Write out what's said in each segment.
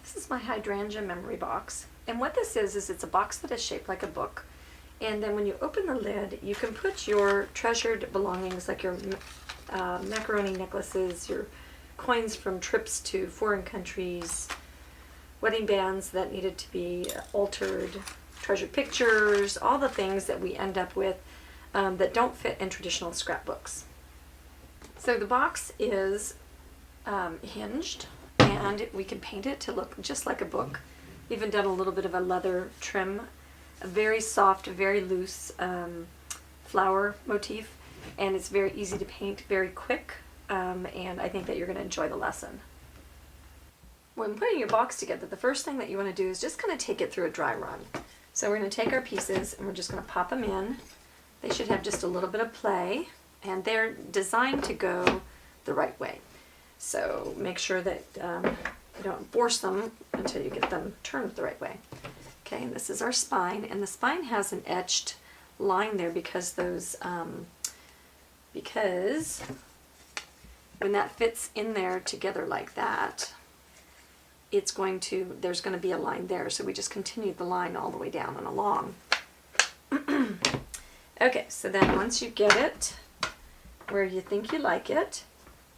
This is my hydrangea memory box. And what this is it's a box that is shaped like a book. And then when you open the lid, you can put your treasured belongings, like your macaroni necklaces, your coins from trips to foreign countries, wedding bands that needed to be altered, treasured pictures, all the things that we end up with that don't fit in traditional scrapbooks. So the box is hinged, and we can paint it to look just like a book. Even done a little bit of a leather trim, a very soft, very loose flower motif, and it's very easy to paint, very quick, and I think that you're going to enjoy the lesson. When putting your box together, the first thing that you want to do is just kind of take it through a dry run. So we're going to take our pieces and we're just going to pop them in. They should have just a little bit of play, and they're designed to go the right way. So make sure that you don't force them until you get them turned the right way. Okay, and this is our spine, and the spine has an etched line there because those, because when that fits in there together like that, it's going to, there's going to be a line there. So we just continue the line all the way down and along. Okay, so then once you get it where you think you like it,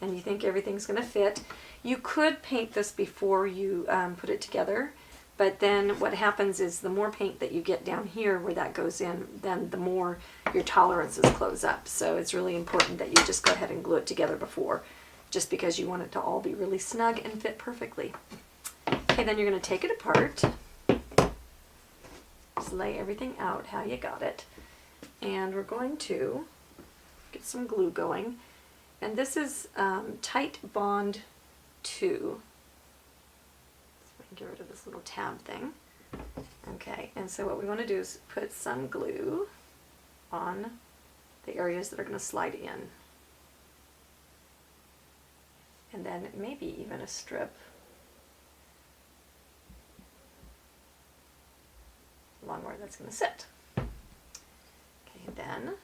and you think everything's going to fit, you could paint this before you put it together. But then what happens is the more paint that you get down here where that goes in, then the more your tolerances close up. So it's really important that you just go ahead and glue it together before, just because you want it to all be really snug and fit perfectly. Okay, then you're going to take it apart. Just lay everything out how you got it. And we're going to get some glue going. And this is Tight Bond 2. Get rid of this little tab thing. Okay, and so what we want to do is put some glue on the areas that are going to slide in. And then maybe even a strip along where that's going to sit. Okay, then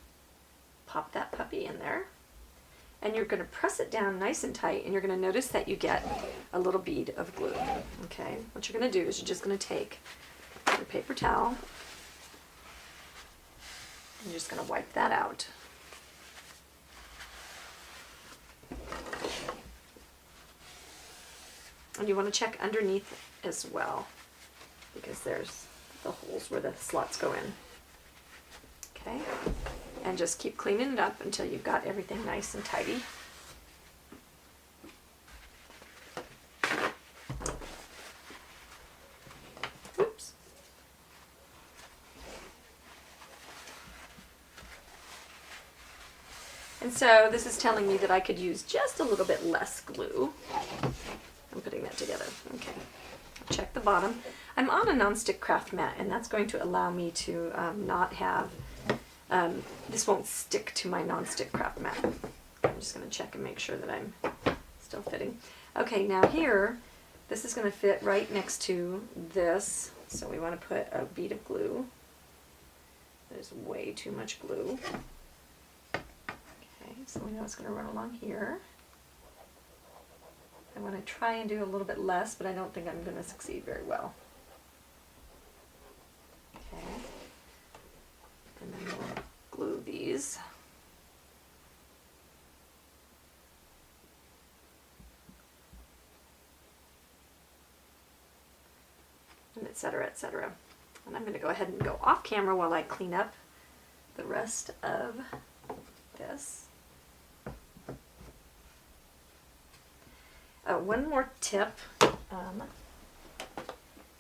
pop that puppy in there. And you're going to press it down nice and tight, and you're going to notice that you get a little bead of glue. Okay, what you're going to do is you're just going to take your paper towel, and you're just going to wipe that out. And you want to check underneath as well, because there's the holes where the slots go in. Okay. And just keep cleaning it up until you've got everything nice and tidy. Oops. And so this is telling me that I could use just a little bit less glue. I'm putting that together. Okay. I'll check the bottom. I'm on a nonstick craft mat, and that's going to allow me to not have this won't stick to my nonstick craft mat. I'm just going to check and make sure that I'm still fitting. Okay, now here, this is going to fit right next to this, so we want to put a bead of glue. There's way too much glue. Okay, so we know it's going to run along here. I want to try and do a little bit less, but I don't think I'm going to succeed very well. Okay. And then we'll glue these. And et cetera, et cetera. And I'm going to go ahead and go off camera while I clean up the rest of this. One more tip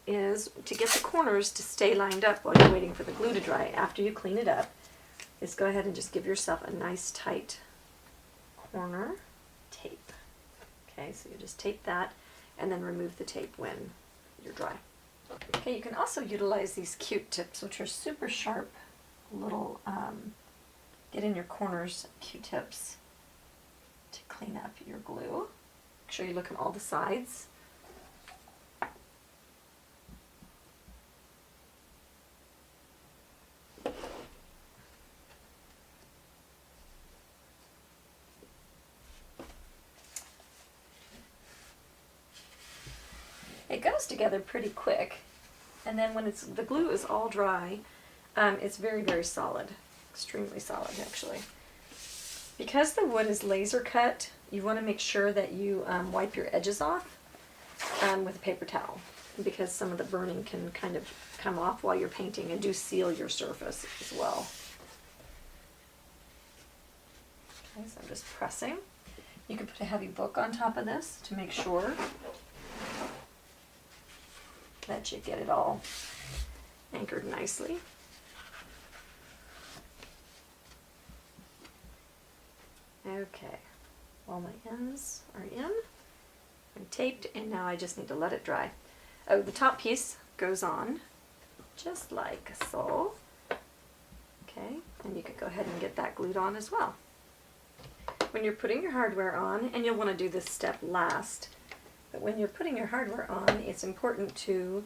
is to get the corners to stay lined up while you're waiting for the glue to dry. After you clean it up, is go ahead and just give yourself a nice tight corner tape. Okay, so you just tape that and then remove the tape when you're dry. Okay, you can also utilize these Q-tips, which are super sharp little get in your corners Q-tips to clean up your glue. Make sure you look at all the sides. It goes together pretty quick, and then when the glue is all dry, it's very, very solid, extremely solid actually. Because the wood is laser cut, you want to make sure that you wipe your edges off with a paper towel, because some of the burning can kind of come off while you're painting, and do seal your surface as well. Okay, so I'm just pressing. You can put a heavy book on top of this to make sure that you get it all anchored nicely. Okay, all my ends are in and taped, and now I just need to let it dry. Oh, the top piece goes on just like so. Okay, and you can go ahead and get that glued on as well. When you're putting your hardware on, and you'll want to do this step last, but when you're putting your hardware on, it's important to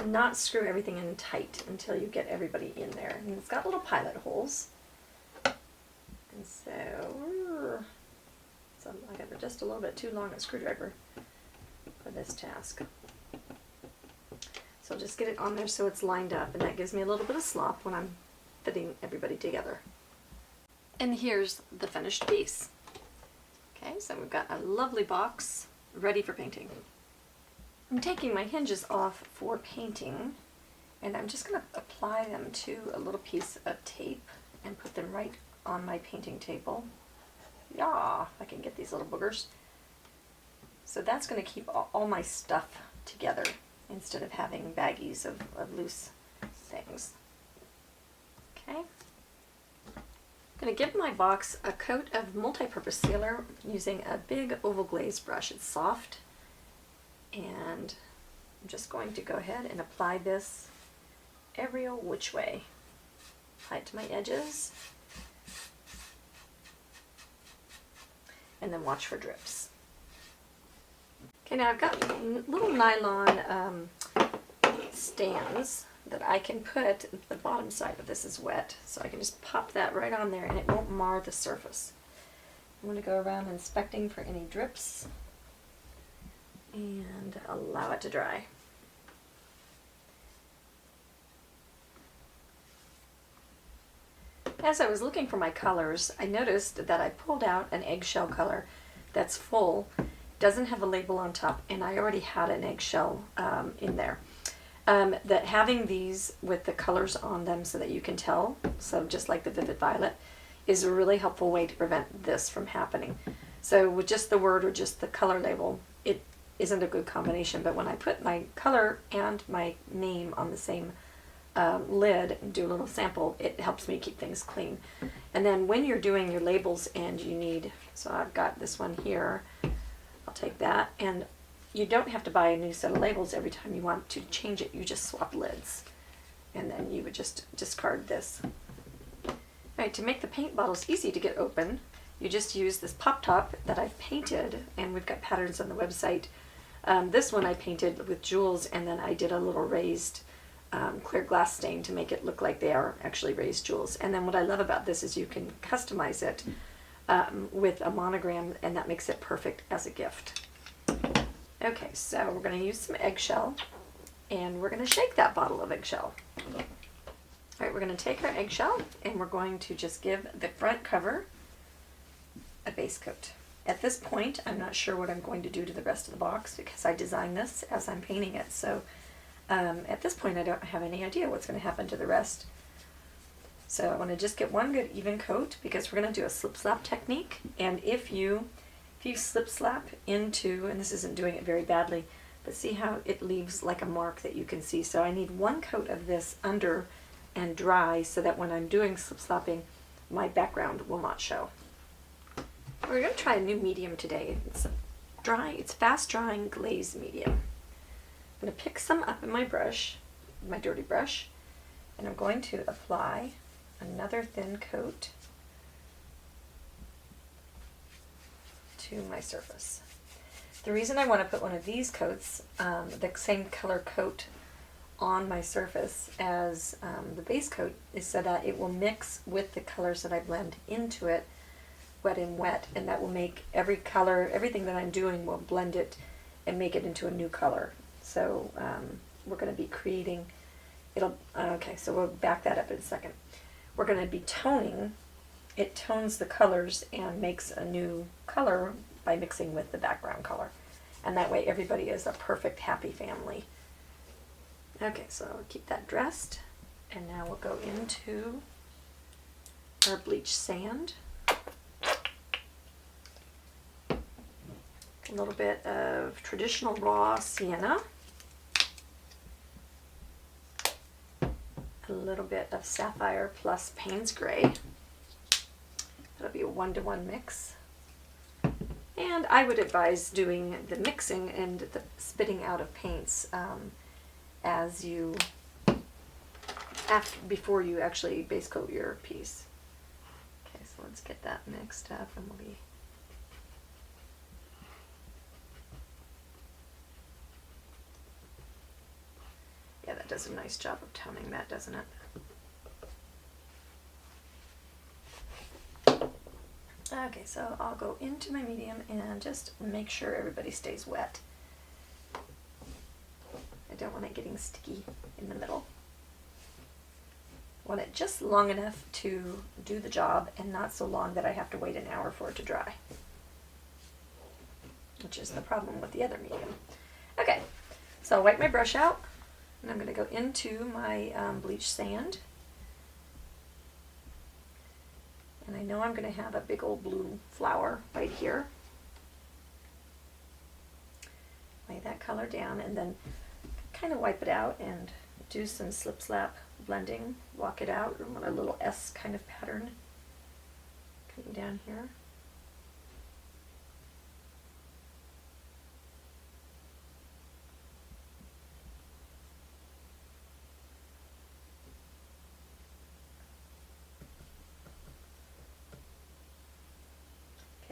not screw everything in tight until you get everybody in there. And it's got little pilot holes. And so I got just a little bit too long a screwdriver for this task. So I'll just get it on there so it's lined up, and that gives me a little bit of slop when I'm fitting everybody together. And here's the finished piece. Okay, so we've got a lovely box ready for painting. I'm taking my hinges off for painting, and I'm just going to apply them to a little piece of tape and put them right on my painting table. Yeah, I can get these little boogers. So that's going to keep all my stuff together instead of having baggies of loose things. Okay. I'm going to give my box a coat of multi-purpose sealer using a big oval glaze brush. It's soft, and I'm just going to go ahead and apply this every old which way. Apply it to my edges, and then watch for drips. Okay, now I've got little nylon stands that I can put, the bottom side of this is wet, so I can just pop that right on there and it won't mar the surface. I'm going to go around inspecting for any drips and allow it to dry. As I was looking for my colors, I noticed that I pulled out an eggshell color that's full, doesn't have a label on top, and I already had an eggshell in there. That having these with the colors on them so that you can tell, so just like the Vivid Violet, is a really helpful way to prevent this from happening. So with just the word or just the color label, it isn't a good combination, but when I put my color and my name on the same lid and do a little sample, it helps me keep things clean. And then when you're doing your labels and you need, so I've got this one here, I'll take that, and you don't have to buy a new set of labels every time you want to change it. You just swap lids, and then you would just discard this. Alright, to make the paint bottles easy to get open, you just use this pop top that I've painted, and we've got patterns on the website. This one I painted with jewels, and then I did a little raised clear glass stain to make it look like they are actually raised jewels. And then what I love about this is you can customize it with a monogram, and that makes it perfect as a gift. Okay, so we're going to use some eggshell, and we're going to shake that bottle of eggshell. Alright, we're going to take our eggshell, and we're going to just give the front cover a base coat. At this point, I'm not sure what I'm going to do to the rest of the box because I designed this as I'm painting it, so at this point I don't have any idea what's going to happen to the rest. So I want to just get one good even coat because we're going to do a slip slap technique, and if you slip slap into, and this isn't doing it very badly, but see how it leaves like a mark that you can see. So I need one coat of this under and dry so that when I'm doing slip slapping, my background will not show. We're going to try a new medium today. It's fast drying glaze medium. I'm going to pick some up in my brush, my dirty brush, and I'm going to apply another thin coat to my surface. The reason I want to put one of these coats, the same color coat on my surface as the base coat, is so that it will mix with the colors that I blend into it, wet and wet, and that will make every color, everything that I'm doing will blend it and make it into a new color. So we're going to be creating, okay, so we'll back that up in a second. We're going to be toning, it tones the colors and makes a new color by mixing with the background color. And that way everybody is a perfect happy family. Okay, so I'll keep that dressed, and now we'll go into our bleach sand. A little bit of traditional raw sienna. A little bit of sapphire plus Payne's gray. That'll be a 1-to-1 mix. And I would advise doing the mixing and the spitting out of paints before you actually base coat your piece. Okay, so let's get that mixed up, and we'll be yeah, that does a nice job of toning that, doesn't it? Okay, so I'll go into my medium and just make sure everybody stays wet. I don't want it getting sticky in the middle. I want it just long enough to do the job and not so long that I have to wait an hour for it to dry, which is the problem with the other medium. Okay, so I'll wipe my brush out, and I'm going to go into my bleach sand. And I know I'm going to have a big old blue flower right here. Lay that color down and then kind of wipe it out and do some slip slap blending. Walk it out. I want a little S kind of pattern coming down here.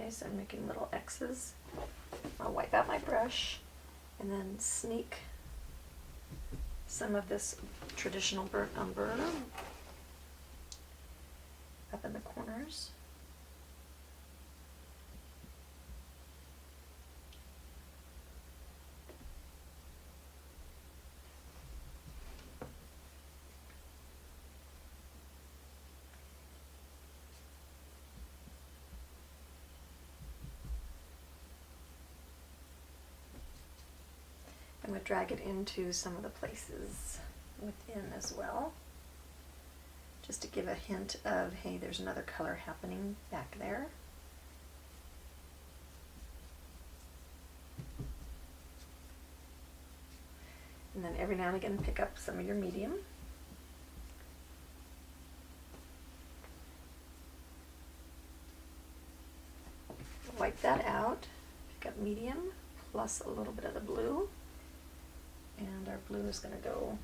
So I'm making little X's. I'll wipe out my brush and then sneak some of this traditional burnt umber up in the corners. I'm going to drag it into some of the places within as well, just to give a hint of, hey, there's another color happening back there. And then every now and again pick up some of your medium. Wipe that out, pick up medium plus a little bit of the blue. And our blue is going to go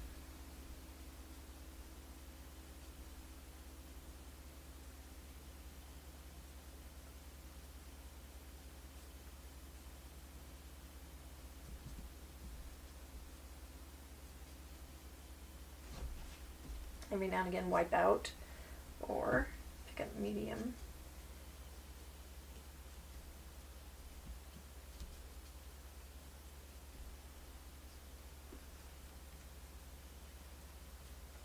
every now and again wipe out or pick up medium.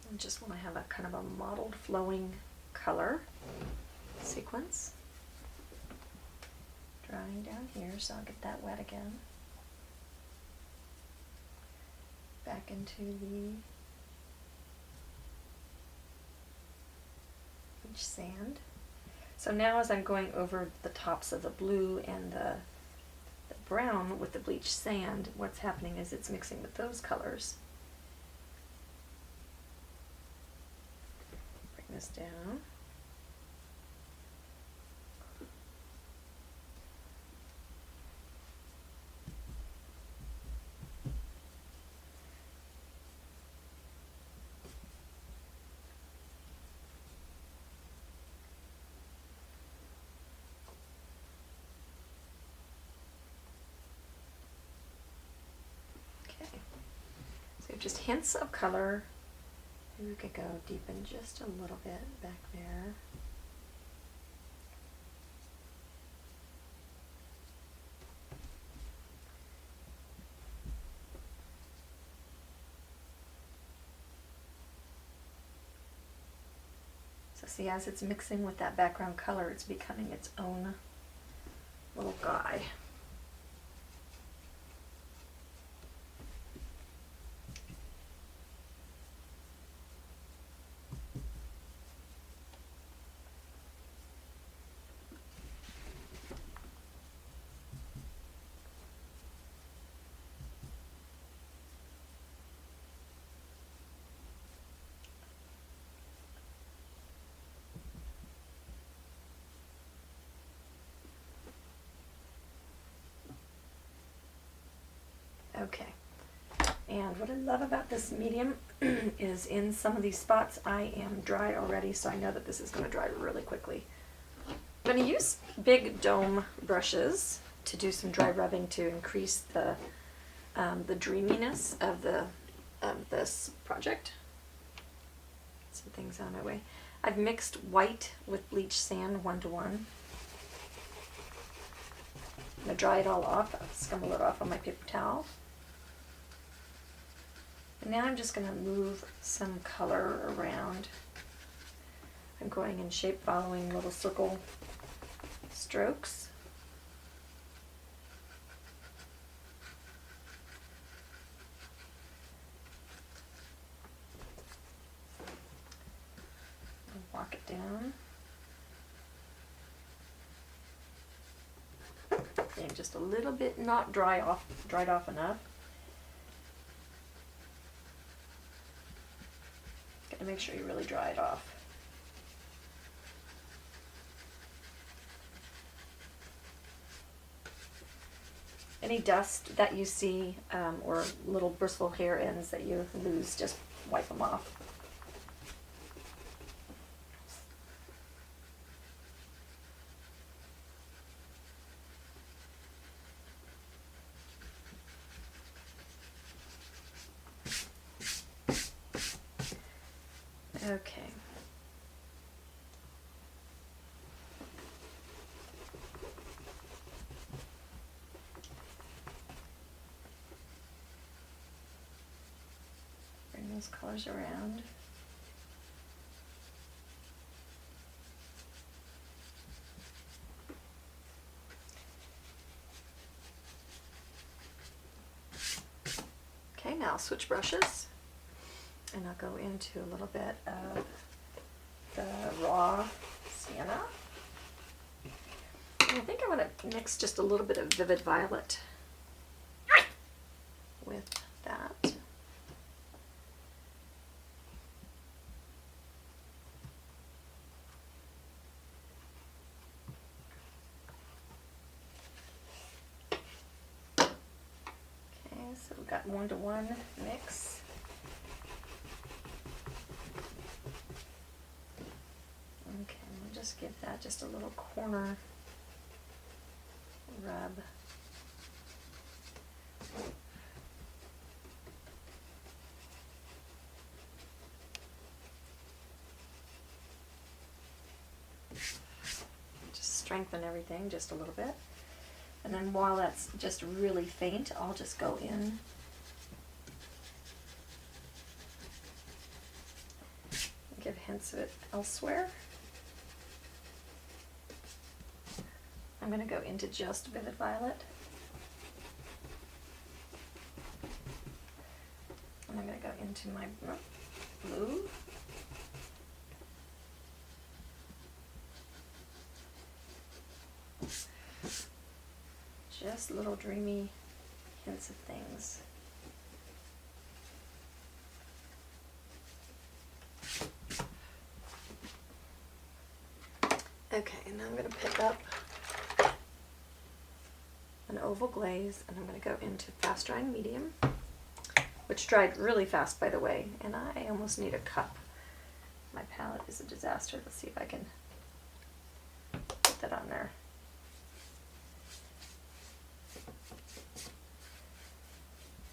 I just want to have a kind of a mottled flowing color sequence. Drying down here, so I'll get that wet again. Back into the bleach sand. So now as I'm going over the tops of the blue and the brown with the bleach sand, what's happening is it's mixing with those colors. This down. Okay, so just hints of color. We could go deepen just a little bit back there. See, as it's mixing with that background color, it's becoming its own little guy. Okay, and what I love about this medium is in some of these spots I am dry already, so I know that this is going to dry really quickly. I'm going to use big dome brushes to do some dry rubbing to increase the dreaminess of this project. Some things on my way. I've mixed white with bleach sand 1-to-1. I'm going to dry it all off, scumble it off on my paper towel. And now I'm just going to move some color around. I'm going in shape following little circle strokes. I'll walk it down. And just a little bit not dried off enough. Gotta make sure you really dry it off. Any dust that you see or little bristle hair ends that you lose, just wipe them off. Okay. Bring those colors around. Okay, now I'll switch brushes. And I'll go into a little bit of the raw sienna. And I think I want to mix just a little bit of vivid violet with that. Okay, so we've got 1-to-1 mix. Okay, we'll just give that just a little corner rub. Just strengthen everything just a little bit. And then while that's just really faint, I'll just go in and give hints of it elsewhere. I'm going to go into just vivid violet. And I'm going to go into my blue. Just little dreamy hints of things. Okay, and now I'm going to pick up an oval glaze, and I'm going to go into fast drying medium, which dried really fast, by the way, and I almost need a cup. My palette is a disaster. Let's see if I can put that on there.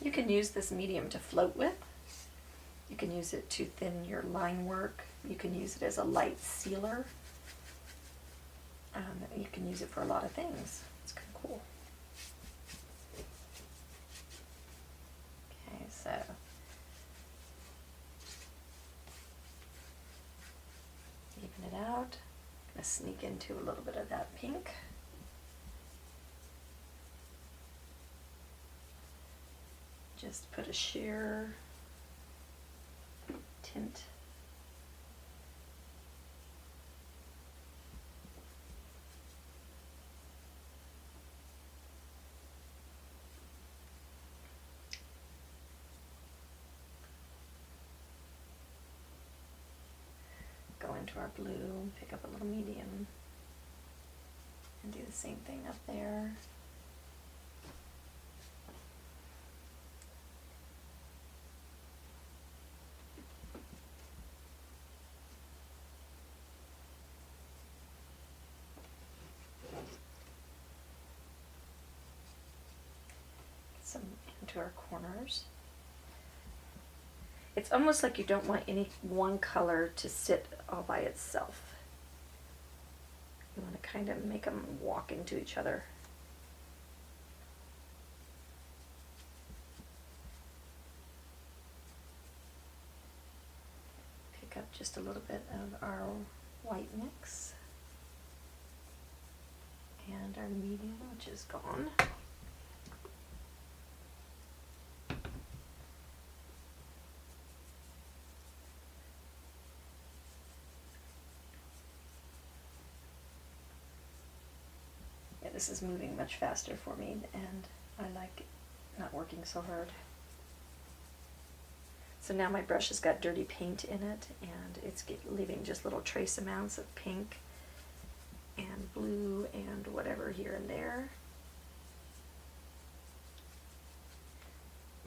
You can use this medium to float with. You can use it to thin your line work. You can use it as a light sealer. You can use it for a lot of things. It's kind of cool. Okay, so even it sneak into a little bit of that pink. Just put a sheer tint. Go into our blue, pick up a little medium, and do the same thing up there. Some into our corners. It's almost like you don't want any one color to sit all by itself. You want to kind of make them walk into each other. Pick up just a little bit of our white mix and our medium, which is gone. This is moving much faster for me, and I like not working so hard. So now my brush has got dirty paint in it, and it's leaving just little trace amounts of pink and blue and whatever here and there.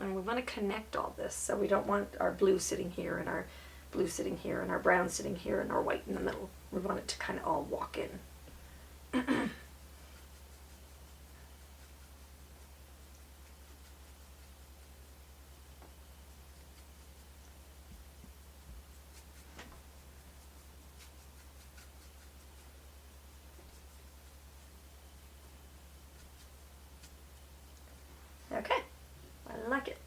And we want to connect all this, so we don't want our blue sitting here and our blue sitting here and our brown sitting here and our white in the middle. We want it to kind of all walk in. Okay, I like it.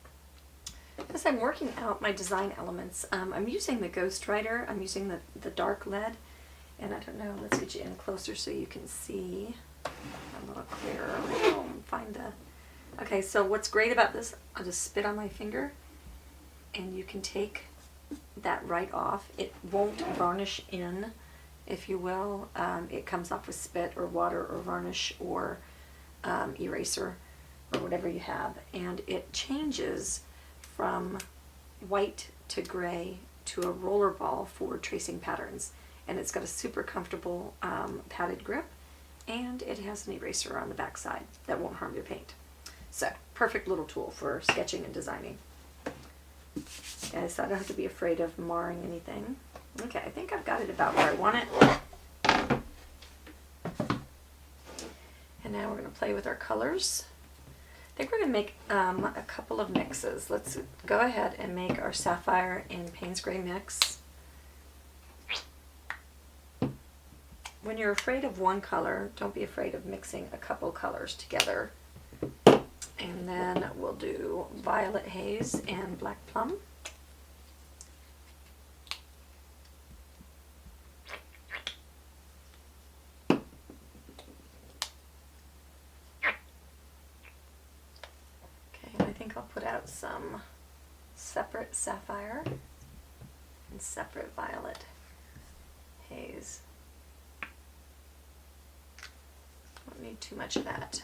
As I'm working out my design elements, I'm using the Ghostwriter. I'm using the dark lead, and I don't know, let's get you in closer so you can see a little clearer. I'll find the, okay, so what's great about this, I'll just spit on my finger, and you can take that right off. It won't varnish in, if you will. It comes off with spit or water or varnish or eraser, or whatever you have, and it changes from white to gray to a roller ball for tracing patterns, and it's got a super comfortable padded grip, and it has an eraser on the back side that won't harm your paint. So perfect little tool for sketching and designing. Okay, so I don't have to be afraid of marring anything. Okay, I think I've got it about where I want it. And now we're going to play with our colors. I think we're going to make a couple of mixes. Let's go ahead and make our Sapphire and Payne's Gray mix. When you're afraid of one color, don't be afraid of mixing a couple colors together. And then we'll do Violet Haze and Black Plum. I'll put out some separate Sapphire and separate Violet Haze. Don't need too much of that.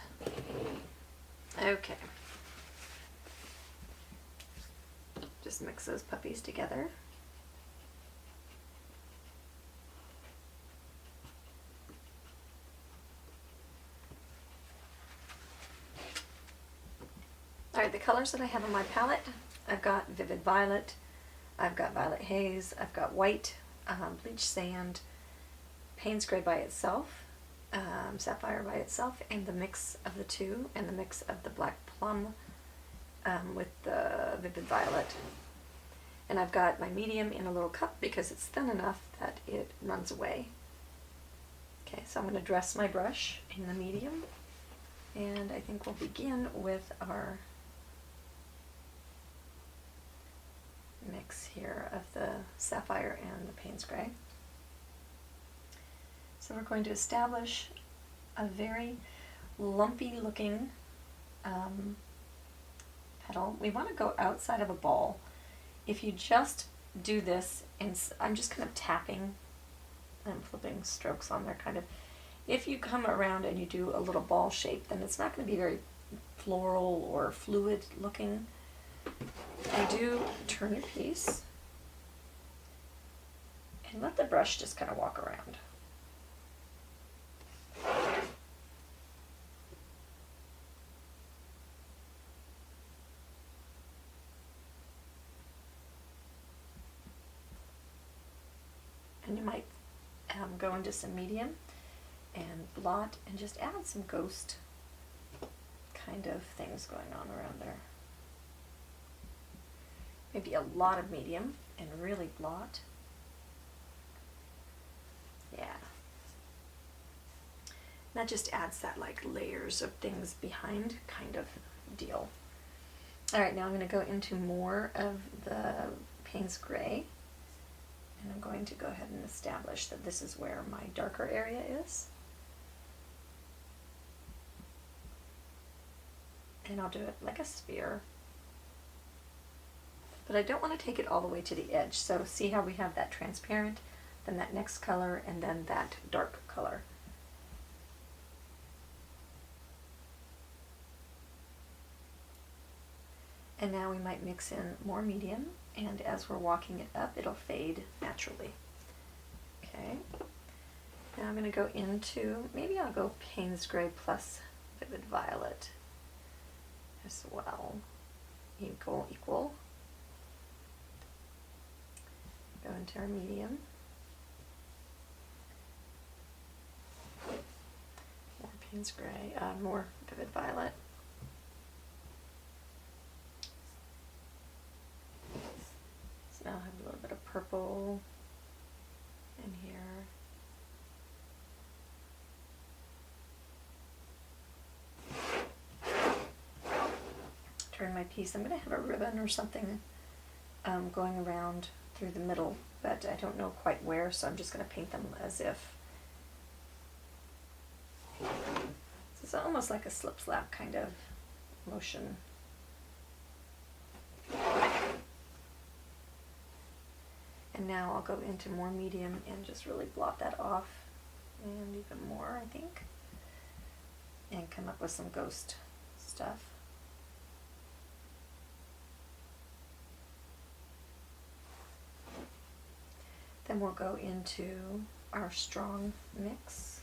Okay. Just mix those puppies together. Alright, the colors that I have on my palette, I've got Vivid Violet, I've got Violet Haze, I've got White, Bleach Sand, Payne's Gray by itself, Sapphire by itself, and the mix of the two, and the mix of the Black Plum with the Vivid Violet. And I've got my medium in a little cup because it's thin enough that it runs away. Okay, so I'm going to dress my brush in the medium, and I think we'll begin with our mix here of the Sapphire and the Payne's Gray. So So we're going to establish a very lumpy looking petal. We want to go outside of a ball. If you just do this, and I'm just kind of tapping and flipping strokes on there kind of. If you come around and you do a little ball shape, then it's not going to be very floral or fluid looking. I do turn your piece and let the brush just kind of walk around. And you might go into some medium and blot and just add some ghost kind of things going on around there. Maybe a lot of medium and really blot. Yeah. That just adds that like layers of things behind kind of deal. Alright, now I'm going to go into more of the Payne's Gray. And I'm going to go ahead and establish that this is where my darker area is. And I'll do it like a sphere. But I don't want to take it all the way to the edge. So see how we have that transparent, then that next color, and then that dark color. And now we might mix in more medium, and as we're walking it up, it'll fade naturally. Okay. Now I'm going to go into, maybe I'll go Payne's Gray plus Vivid Violet as well. Equal. Go into our medium. More Payne's Gray, more Vivid Violet. So now I have a little bit of purple in here. Turn my piece. I'm going to have a ribbon or something going around through the middle, but I don't know quite where, so I'm just going to paint them as if. So it's almost like a slip-slap kind of motion. And now I'll go into more medium and just really blot that off, and even more, I think, and come up with some ghost stuff. Then we'll go into our strong mix.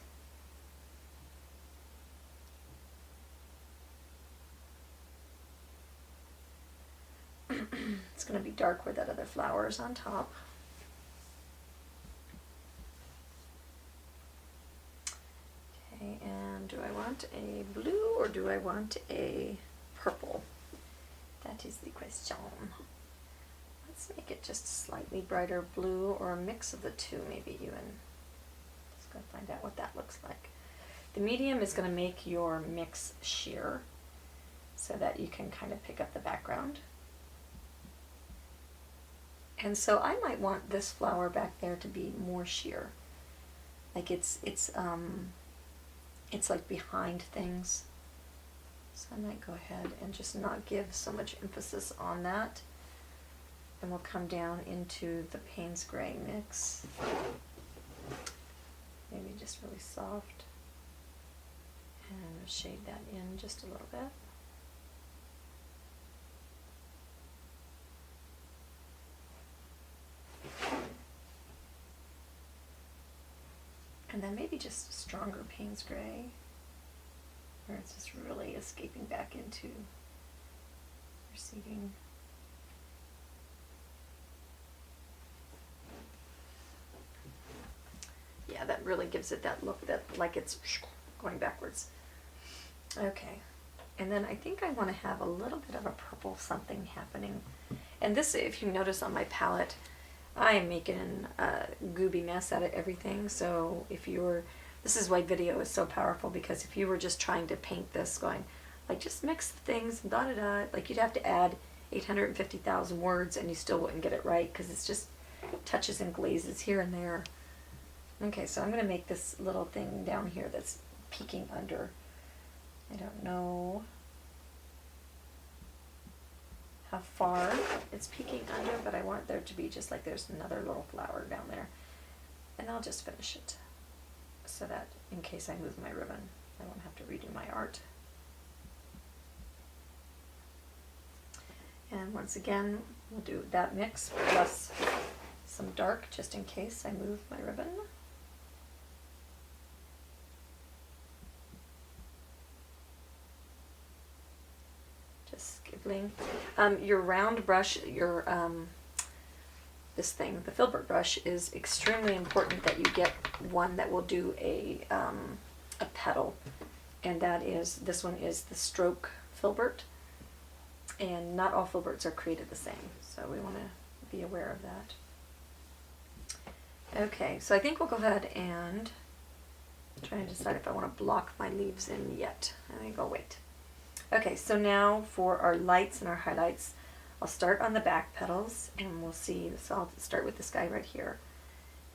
It's going to be dark where that other flower is on top. Okay, and do I want a blue or do I want a purple? That is the question. Let's make it just slightly brighter blue, or a mix of the two, maybe even. Let's go find out what that looks like. The medium is going to make your mix sheer so that you can kind of pick up the background. And so I might want this flower back there to be more sheer. Like it's like behind things. So I might go ahead and just not give so much emphasis on that. And we'll come down into the Payne's Gray mix. Maybe just really soft. And shade that in just a little bit. And then maybe just stronger Payne's Gray, where it's just really escaping back into receiving. Yeah, that really gives it that look that like it's going backwards. Okay, and then I think I want to have a little bit of a purple something happening. And this, if you notice on my palette, I am making a gooby mess out of everything. So if you were, this is why video is so powerful, because if you were just trying to paint this going, like just mix the things and da-da-da, like you'd have to add 850,000 words and you still wouldn't get it right, because it's just touches and glazes here and there. Okay, so I'm going to make this little thing down here that's peeking under. I don't know how far it's peeking under, but I want there to be just like there's another little flower down there. And I'll just finish it so that in case I move my ribbon, I won't have to redo my art. And once again, we'll do that mix plus some dark just in case I move my ribbon. Just scribbling. Your round brush, your this thing, the filbert brush, is extremely important that you get one that will do a petal, and that is, this one is the stroke filbert, and not all filberts are created the same, so we want to be aware of that. Okay, so I think we'll go ahead and try and decide if I want to block my leaves in yet. I think I'll wait. Okay, so now for our lights and our highlights, I'll start on the back petals and we'll see. So I'll start with this guy right here.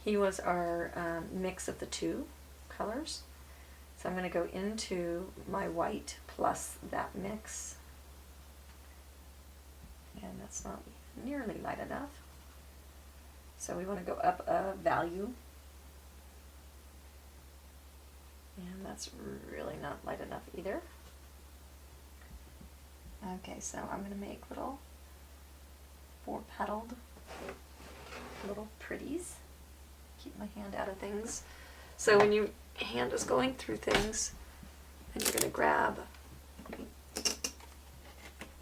He was our mix of the two colors. So I'm going to go into my white plus that mix. And that's not nearly light enough. So we want to go up a value. And that's really not light enough either. Okay, so I'm going to make little 4-petaled little pretties. Keep my hand out of things. So when your hand is going through things, then you're going to grab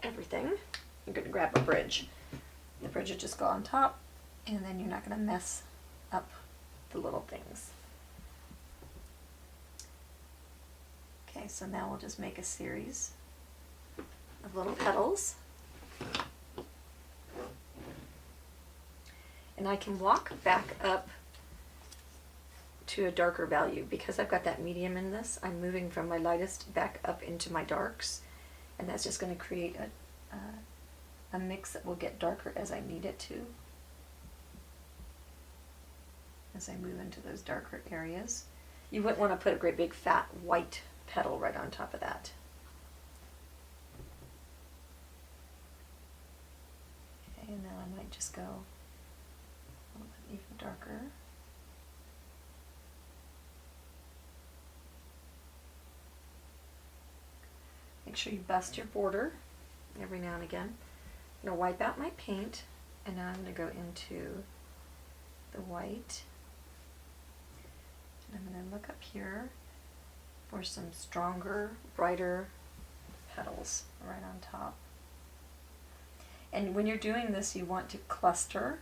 everything. You're going to grab a bridge. The bridge will just go on top, and then you're not going to mess up the little things. Okay, so now we'll just make a series of little petals. And I can walk back up to a darker value because I've got that medium in this. I'm moving from my lightest back up into my darks, and that's just going to create a mix that will get darker as I need it to, as I move into those darker areas. You wouldn't want to put a great big fat white petal right on top of that. Okay, and now I might just go a little bit even darker. Make sure you bust your border every now and again. I'm going to wipe out my paint, and now I'm going to go into the white. And I'm going to look up here for some stronger, brighter petals right on top. And when you're doing this, you want to cluster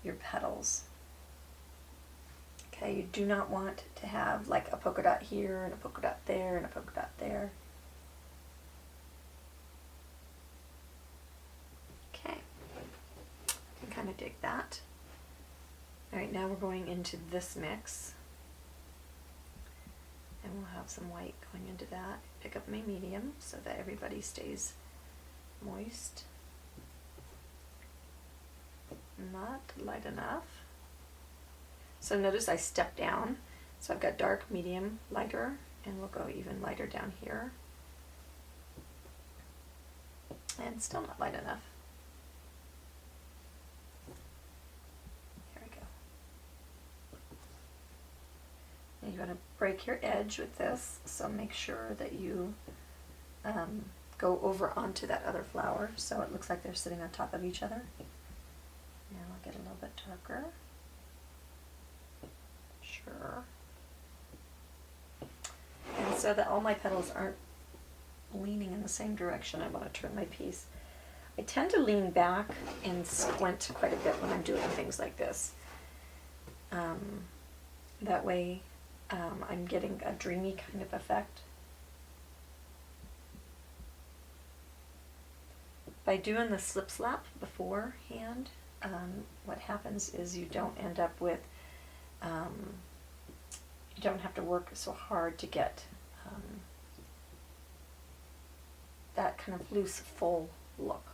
your petals. Okay, you do not want to have like a polka dot here and a polka dot there and a polka dot there. Okay, I can kind of dig that. All right, now we're going into this mix. And we'll have some white going into that. Pick up my medium so that everybody stays moist. Not light enough. So notice I step down. So I've got dark, medium, lighter, and we'll go even lighter down here. And still not light enough. Here we go. And you're going to break your edge with this, so make sure that you go over onto that other flower so it looks like they're sitting on top of each other. Now I'll get a little bit darker. Sure. And so that all my petals aren't leaning in the same direction, I want to turn my piece. I tend to lean back and squint quite a bit when I'm doing things like this. That way I'm getting a dreamy kind of effect. By doing the slip slap beforehand, what happens is you don't end up with, you don't have to work so hard to get that kind of loose, full look.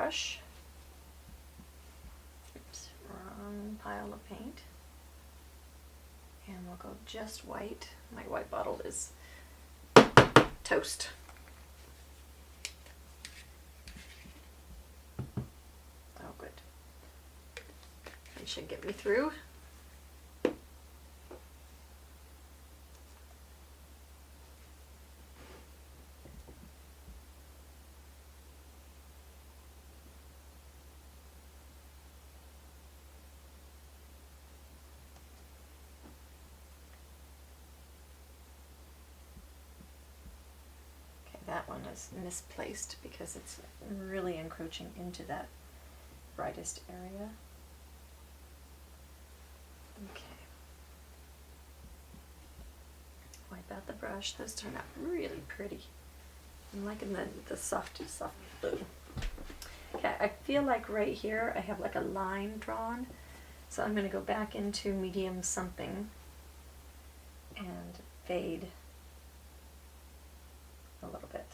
brush. Oops, wrong pile of paint. And we'll go just white. My white bottle is toast. Oh, good. That should get me through. That one is misplaced because it's really encroaching into that brightest area. Okay. Wipe out the brush. Those turn out really pretty. I'm liking the soft blue. Okay, I feel like right here I have like a line drawn. So I'm going to go back into medium something and fade a little bit.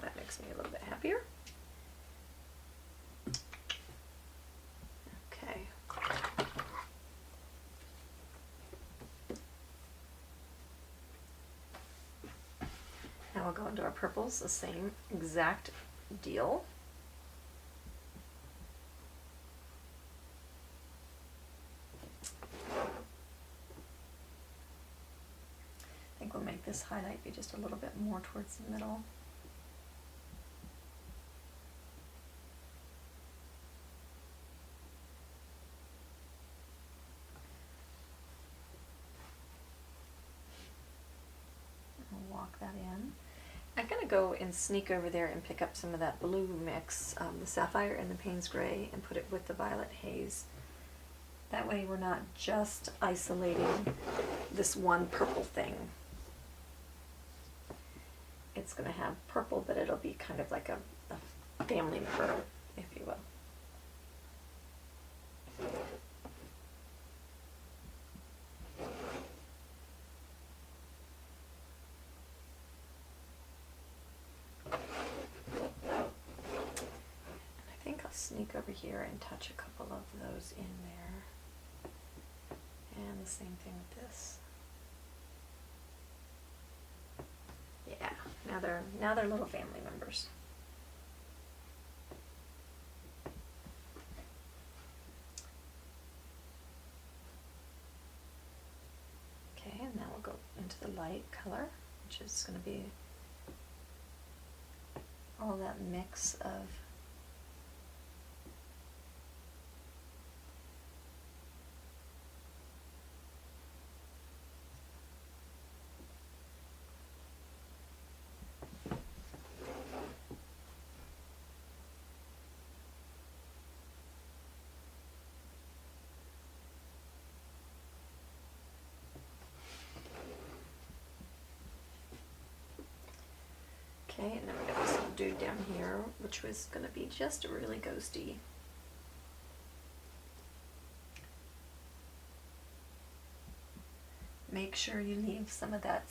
That makes me a little bit happier. Okay. Now we'll go into our purples, the same exact deal. I think we'll make this highlight be just a little bit more towards the middle. I'll walk that in. I'm going to go and sneak over there and pick up some of that blue mix, the sapphire and the Payne's Gray, and put it with the violet haze. That way we're not just isolating this one purple thing. It's going to have purple, but it'll be kind of like a family member, if you will. I think I'll sneak over here and touch a couple of those in there. And the same thing with this. Yeah, now they're little family members. Okay, and now we'll go into the light color, which is going to be all that mix of okay, and then we're going to some dude down here, which was going to be just really ghosty. Make sure you leave some of that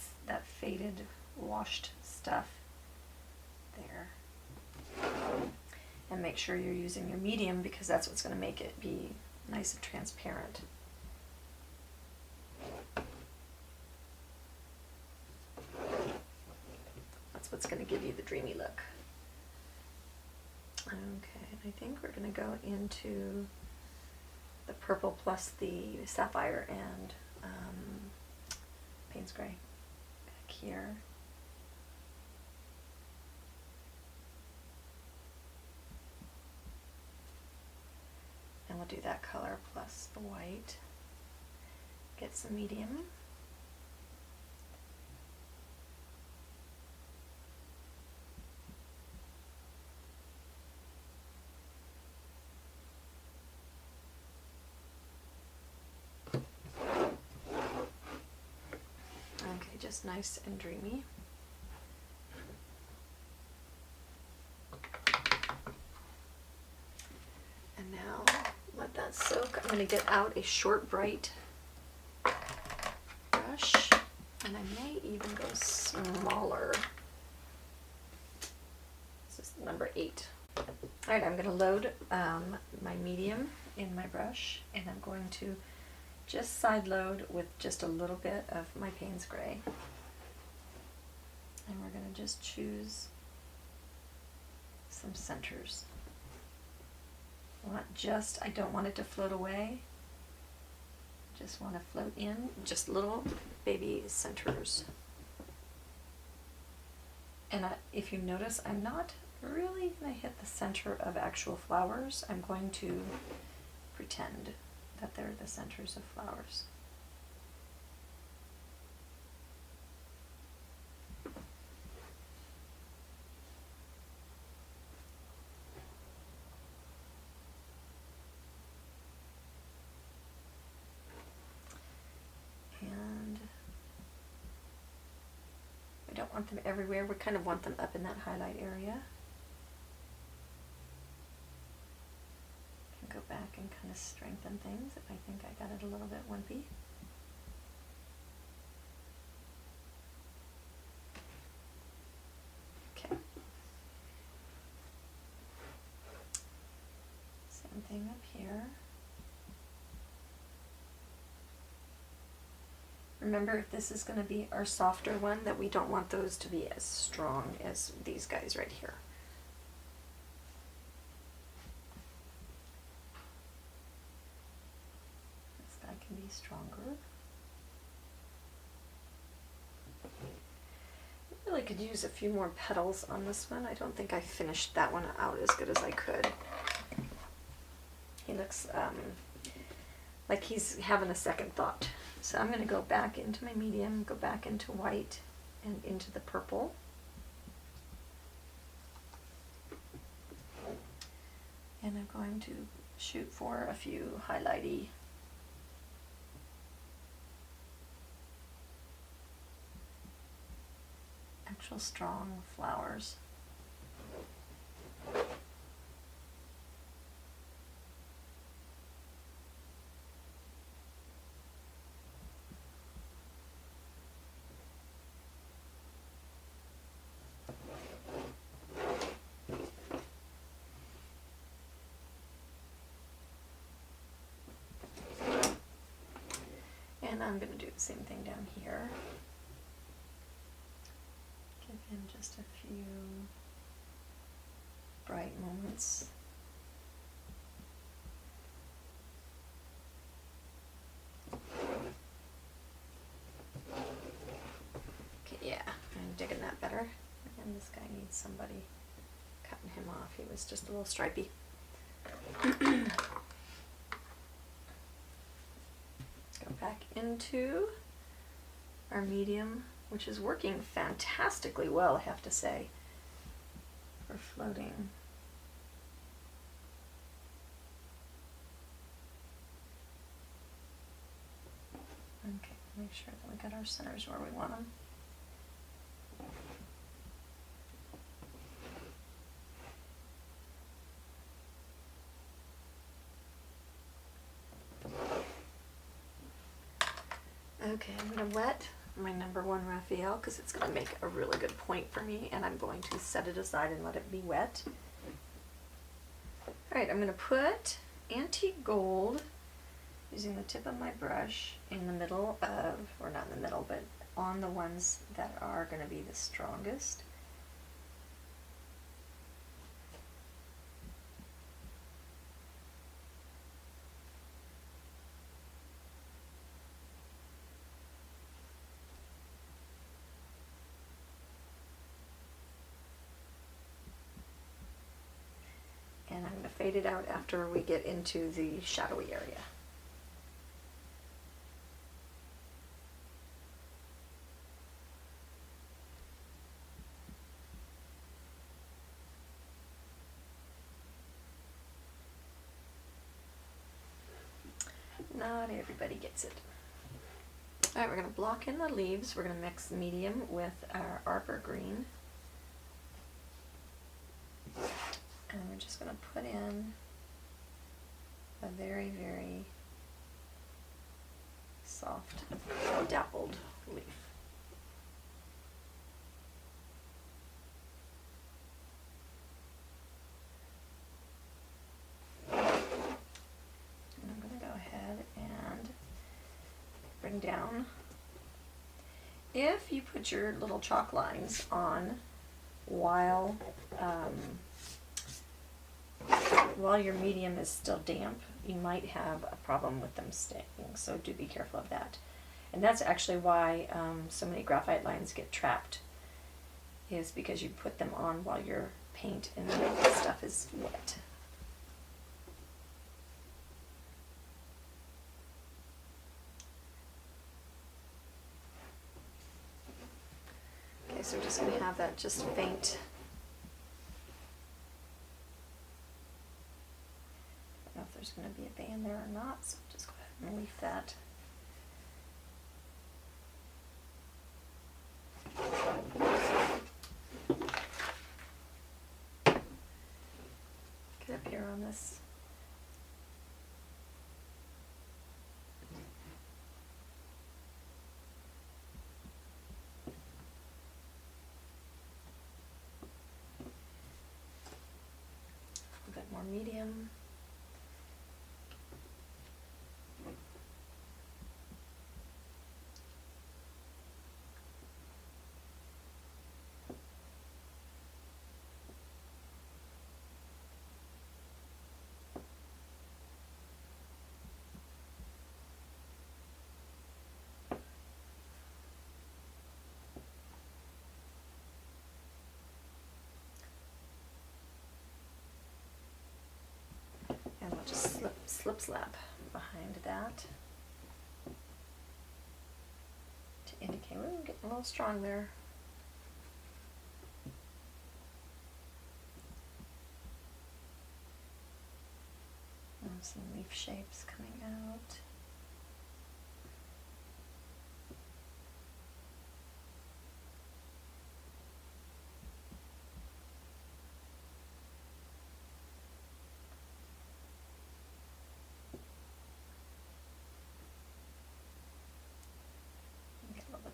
faded, washed stuff there. And make sure you're using your medium because that's what's going to make it be nice and transparent. What's going to give you the dreamy look. Okay, I think we're going to go into the purple plus the sapphire and Payne's Gray back here. And we'll do that color plus the white. Get some medium. Just nice and dreamy. And now let that soak. I'm going to get out a short, bright brush, and I may even go smaller. This is number 8. Alright, I'm going to load my medium in my brush, and I'm going to just side load with just a little bit of my Payne's Gray. And we're going to just choose some centers. I don't want it to float away. Just want to float in, just little baby centers. And if you notice, I'm not really going to hit the center of actual flowers. I'm going to pretend that they're the centers of flowers. And we don't want them everywhere. We kind of want them up in that highlight area. Go back and kind of strengthen things if I think I got it a little bit wimpy. Okay. Same thing up here. Remember, if this is going to be our softer one, that we don't want those to be as strong as these guys right here. Can be stronger. I really could use a few more petals on this one. I don't think I finished that one out as good as I could. He looks like he's having a second thought. So I'm going to go back into my medium, go back into white and into the purple. And I'm going to shoot for a few highlighty actual strong flowers. And I'm going to do the same thing down here. Give him just a few bright moments. Okay, yeah, I'm digging that better. And this guy needs somebody cutting him off. He was just a little stripey. Go back into our medium, which is working fantastically well, I have to say, for floating. Okay, make sure that we got our centers where we want them. Okay, I'm going to wet my number 1 Raphael because it's going to make a really good point for me, and I'm going to set it aside and let it be wet. Alright, I'm going to put antique gold, using the tip of my brush, in the middle of, or not in the middle, but on the ones that are going to be the strongest. And I'm going to fade it out after we get into the shadowy area. Not everybody gets it. Alright, we're going to block in the leaves. We're going to mix medium with our arbor green. And we're just going to put in a very, very soft, dappled leaf. going down. If you put your little chalk lines on while your medium is still damp, you might have a problem with them staying, so do be careful of that. And that's actually why so many graphite lines get trapped, is because you put them on while your paint and stuff is wet. Okay, so we're just going to have that just faint. I don't know if there's going to be a band there or not, so I'll just go ahead and leave that. Get up here on this. A bit more medium. And we'll just slip slap behind that to indicate we're getting a little strong there. And some leaf shapes coming out.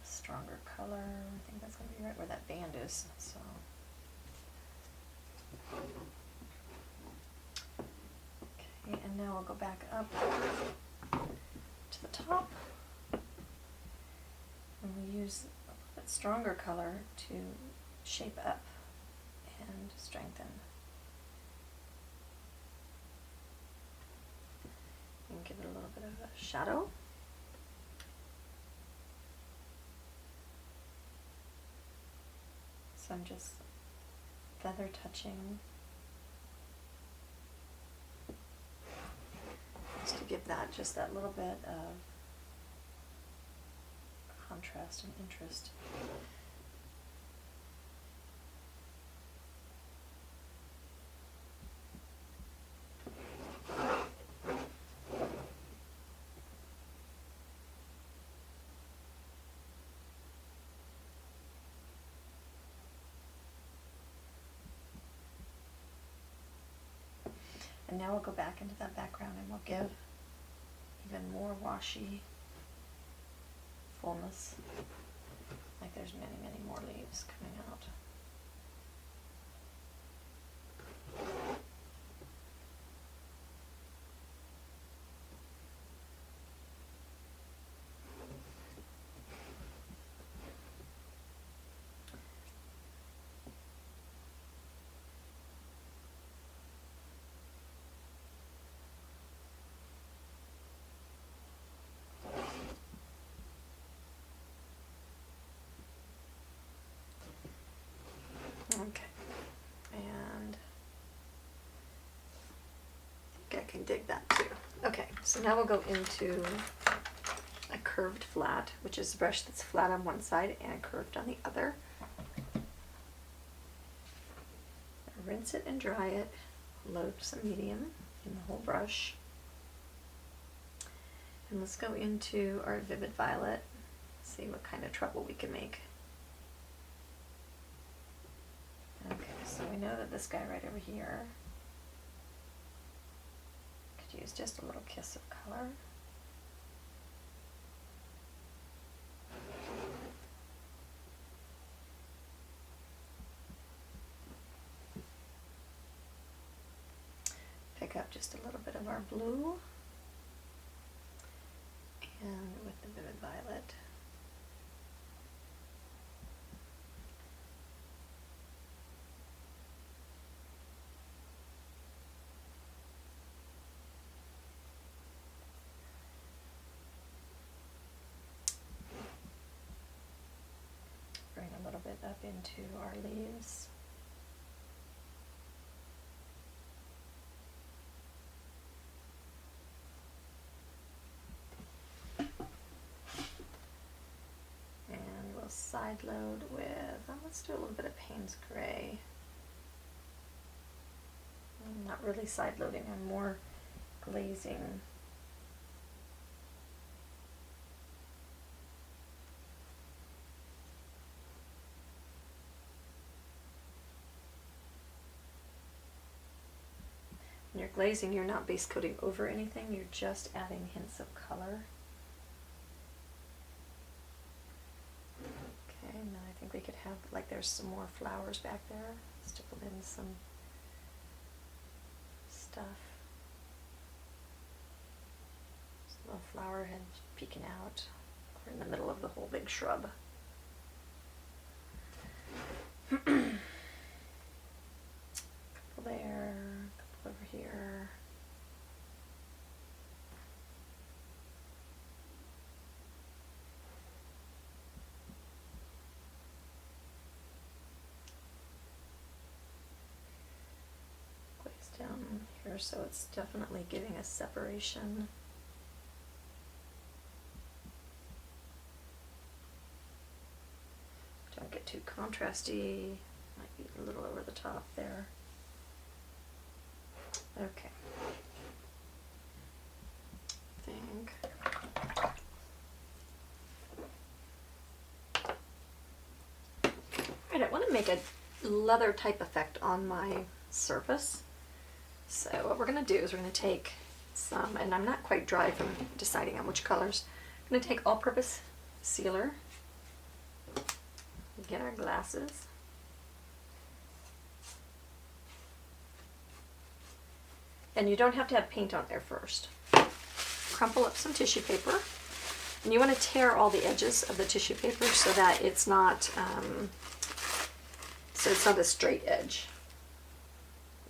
Stronger color. I think that's going to be right where that band is. So, okay, and now we'll go back up to the top, and we'll use a little bit stronger color to shape up and strengthen. And give it a little bit of a shadow. So I'm just feather touching just to give that just that little bit of contrast and interest. And now we'll go back into that background and we'll give even more washy fullness. Like there's many, many more leaves coming out. Okay, and I think I can dig that too. Okay, so now we'll go into a curved flat, which is a brush that's flat on one side and curved on the other. Rinse it and dry it, load some medium in the whole brush. And let's go into our vivid violet, see what kind of trouble we can make. Okay, so we know that this guy right over here could use just a little kiss of color. Pick up just a little bit of our blue, and with Vivid violet. Bring a little bit up into our leaves. Side load with, let's do a little bit of Payne's Gray. I'm not really side loading, I'm more glazing. When you're glazing, you're not base coating over anything, you're just adding hints of color. And then I think we could have, like, there's some more flowers back there. Stipple in some stuff. Just a little flower head peeking out. We're in the middle of the whole big shrub. Couple there, couple over here. Down here, so it's definitely giving us separation. Don't get too contrasty, might be a little over the top there. Okay. I think. Alright, I want to make a leather type effect on my surface. So what we're going to do is we're going to take some, and I'm not quite dry from deciding on which colors. I'm going to take all-purpose sealer, get our glasses, and you don't have to have paint on there first. Crumple up some tissue paper, and you want to tear all the edges of the tissue paper so that it's not a straight edge.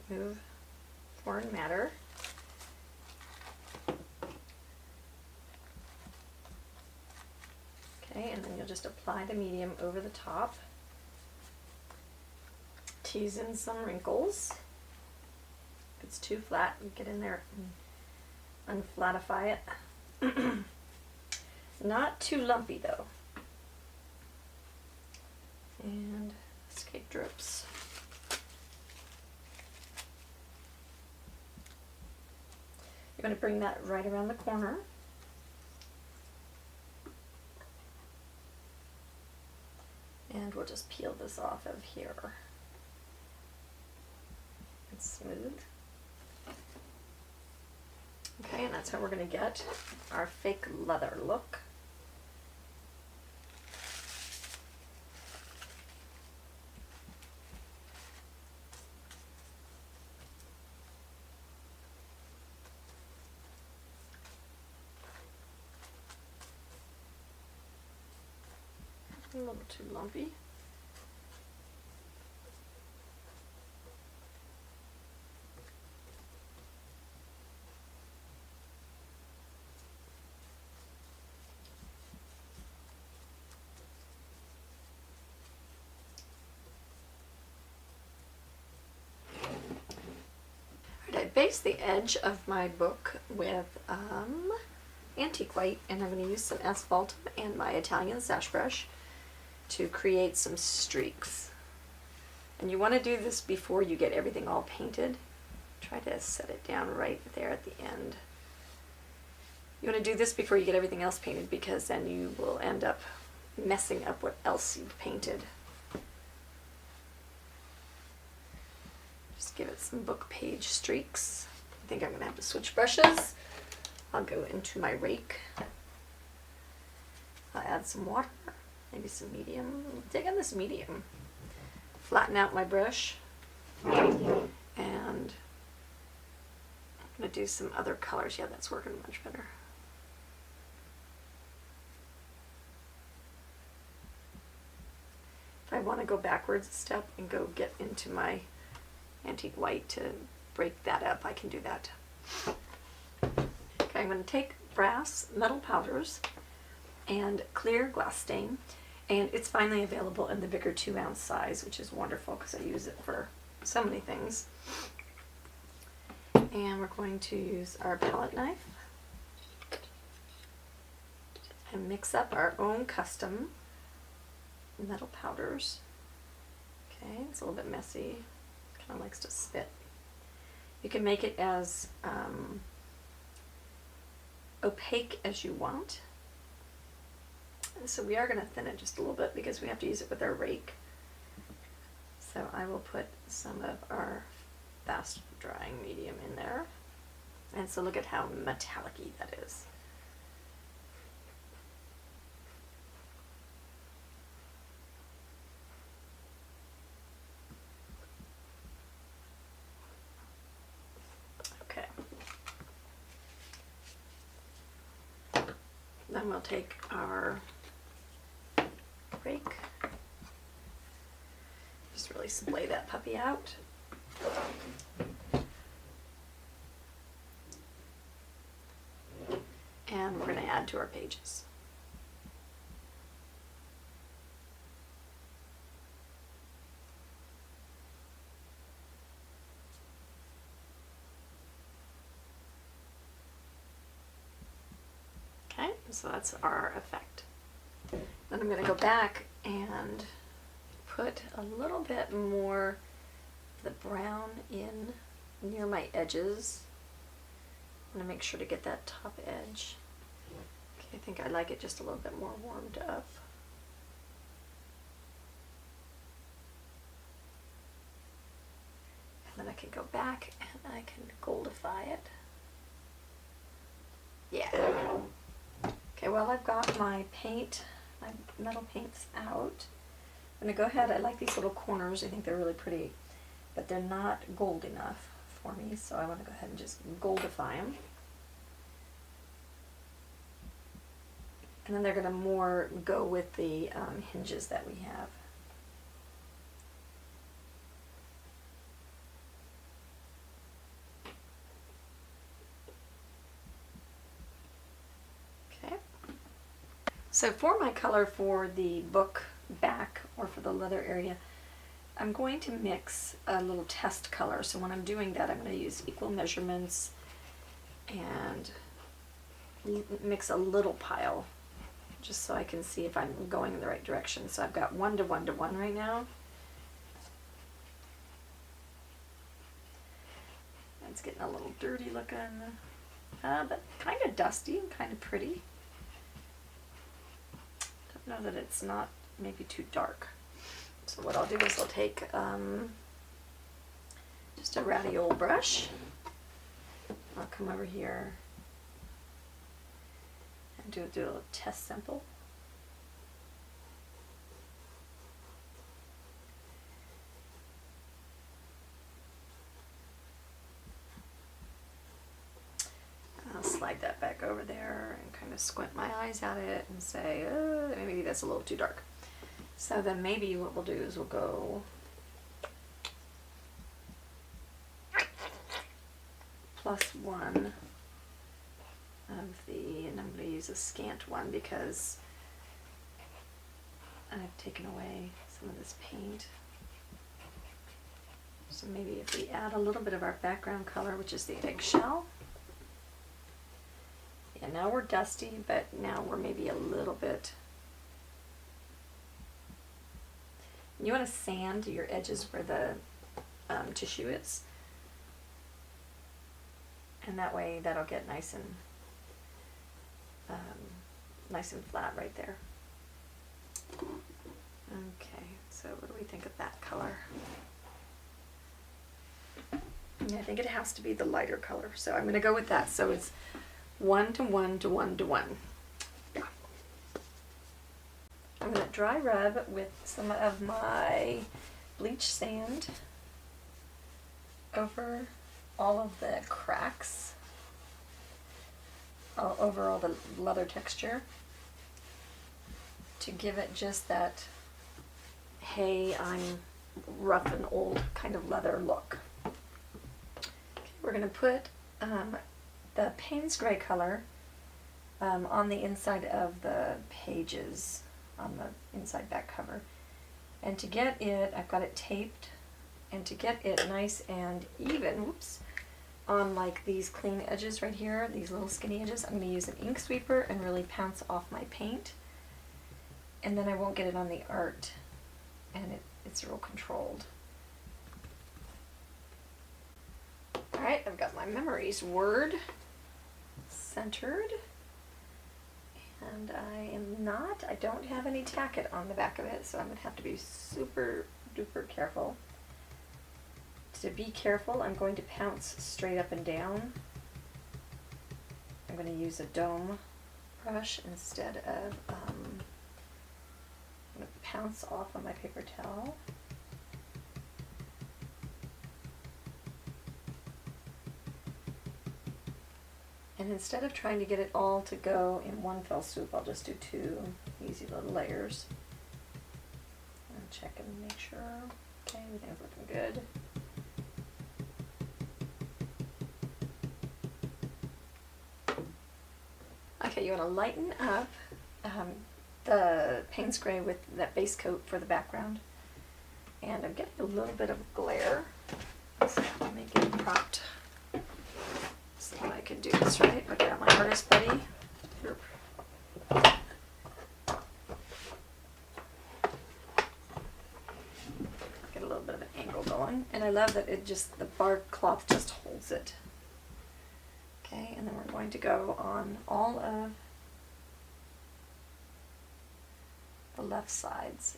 Move foreign matter. Okay, and then you'll just apply the medium over the top. Tease in some wrinkles. If it's too flat, you get in there and unflatify it. Not too lumpy though. And escape drips. You're going to bring that right around the corner. And we'll just peel this off of here. It's smooth. Okay, and that's how we're going to get our fake leather look. A little too lumpy. I based the edge of my book with antique white, and I'm going to use some asphalt and my Italian sash brush to create some streaks. And you want to do this before you get everything all painted. Try to set it down right there at the end. You want to do this before you get everything else painted, because then you will end up messing up what else you've painted. Just give it some book page streaks. I think I'm going to have to switch brushes. I'll go into my rake. I'll add some water. Maybe some medium. Dig on this medium. Flatten out my brush. And I'm going to do some other colors. Yeah, that's working much better. go backwards a step and go get into my antique white to break that up, I can do that. Okay, I'm going to take brass metal powders and clear glass stain, and it's finally available in the bigger 2-ounce size, which is wonderful because I use it for so many things. And we're going to use our palette knife and mix up our own custom metal powders. Okay, it's a little bit messy, kind of likes to spit. You can make it as opaque as you want. So we are going to thin it just a little bit because we have to use it with our rake. So I will put some of our fast drying medium in there. And so look at how metallic-y that is. Okay. Then we'll take our rake, just really splay that puppy out. And we're going to add to our pages. Okay, so that's our effect. Then I'm going to go back and put a little bit more of the brown in near my edges. I'm going to make sure to get that top edge. Okay, I think I like it just a little bit more warmed up. And then I can go back and I can goldify it. Yeah. Okay, well, I've got my paint, my metal paints out. I'm going to go ahead, I like these little corners, I think they're really pretty, but they're not gold enough for me, so I want to go ahead and just goldify them. And then they're going to more go with the hinges that we have. Okay. So for my color for the book back or for the leather area, I'm going to mix a little test color. So when I'm doing that, I'm going to use equal measurements and mix a little pile just so I can see if I'm going in the right direction. So I've got 1 to 1 to 1 right now. It's getting a little dirty looking, but kind of dusty and kind of pretty. Don't know that it's not maybe too dark. So what I'll do is I'll take just a ratty old brush. I'll come over here and do a little test sample. I'll slide that back over there and kind of squint my eyes at it and say, maybe that's a little too dark. So then maybe what we'll do is we'll go +1 of the, and I'm going to use a scant one because I've taken away some of this paint. So maybe if we add a little bit of our background color, which is the eggshell. Yeah, now we're dusty, but now we're maybe a little bit. You want to sand your edges where the tissue is. And that way that'll get nice and flat right there. Okay, so what do we think of that color? Yeah, I think it has to be the lighter color, so I'm going to go with that. So it's 1 to 1 to 1 to 1. Yeah. I'm going to dry rub with some of my bleach sand over all of the cracks, all over all the leather texture, to give it just that hey, I'm rough and old kind of leather look. Okay, we're going to put the Payne's Gray color on the inside of the pages, on the inside back cover. And to get it, I've got it taped, and to get it nice and even, whoops, on like these clean edges right here, these little skinny edges, I'm going to use an ink sweeper and really pounce off my paint. And then I won't get it on the art, and it's real controlled. Alright, I've got my Memories word centered, and I don't have any tacket on the back of it, so I'm going to have to be super duper careful. To be careful, I'm going to pounce straight up and down. I'm going to use a dome brush instead of I'm going to pounce off on my paper towel. And instead of trying to get it all to go in one fell swoop, I'll just do 2 easy little layers. And check and make sure, okay, everything's looking good. Okay, you want to lighten up the Payne's Gray with that base coat for the background. And I'm getting a little bit of glare, so let me get it propped so I can do this right. I got my artist buddy. Get a little bit of an angle going, and I love that the bar cloth just holds it. Okay, and then we're going to go on all of the left sides.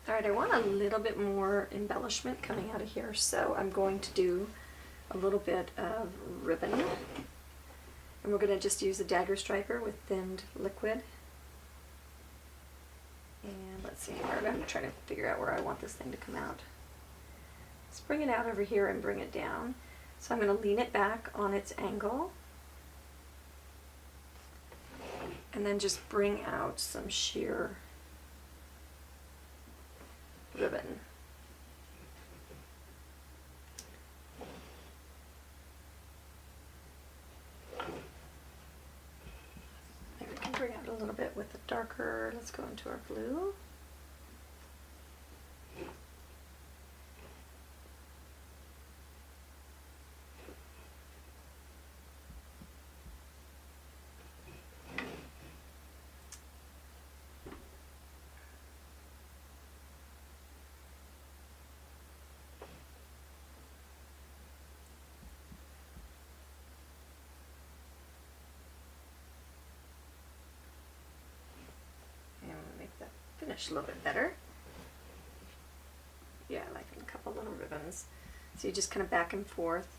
Alright, I want a little bit more embellishment coming out of here, so I'm going to do a little bit of ribbon. And we're going to just use a dagger striper with thinned liquid. And let's see, I'm trying to figure out where I want this thing to come out. Let's bring it out over here and bring it down. So I'm going to lean it back on its angle. And then just bring out some sheer ribbon. Maybe we can bring out a little bit with the darker, let's go into our blue. Finish a little bit better. Yeah, like a couple little ribbons. So you just kind of back and forth.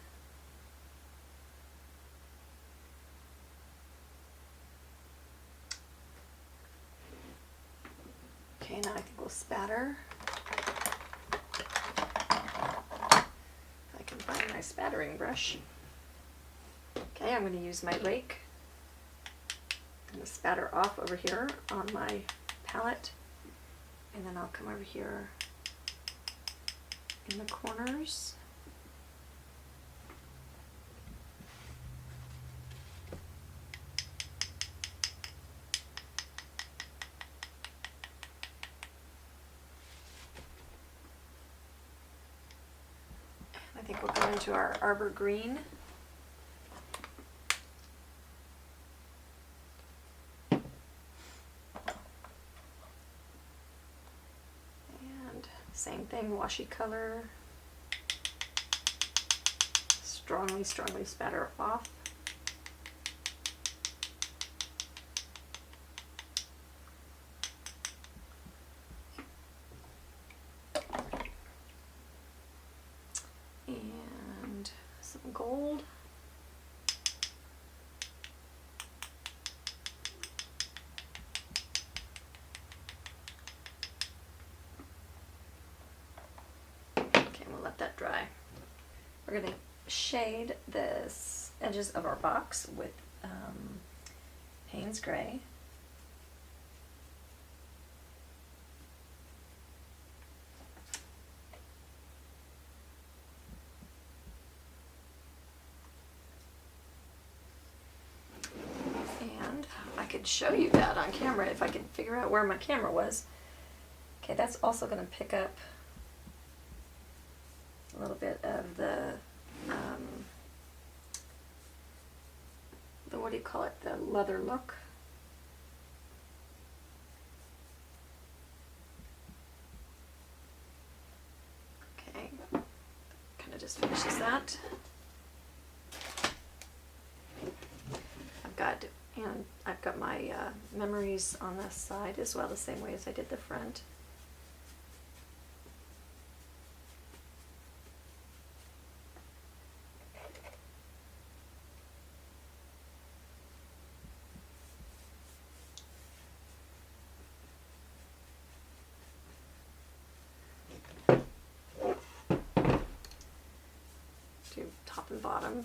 Okay, now I think we'll spatter. I can find my spattering brush. Okay, I'm going to use my rake. I'm going to spatter off over here on my palette. And then I'll come over here in the corners. And I think we'll go into our arbor green. Same thing, washy color, strongly spatter off. we're going to shade the edges of our box with Payne's Gray. And I could show you that on camera if I could figure out where my camera was. Okay, that's also going to pick up a little bit of the what do you call it, the leather look. Okay, kind of just finishes that. I've got my memories on the side as well, the same way as I did the front. Do top and bottom.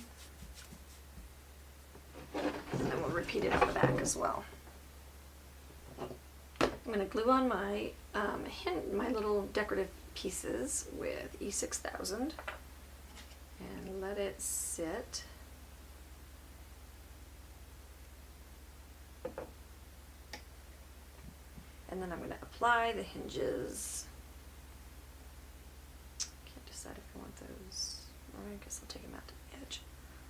And then we'll repeat it on the back as well. I'm going to glue on my my little decorative pieces with E6000 and let it sit. And then I'm going to apply the hinges. Can't decide if I want those. I guess I'll take them out to the edge.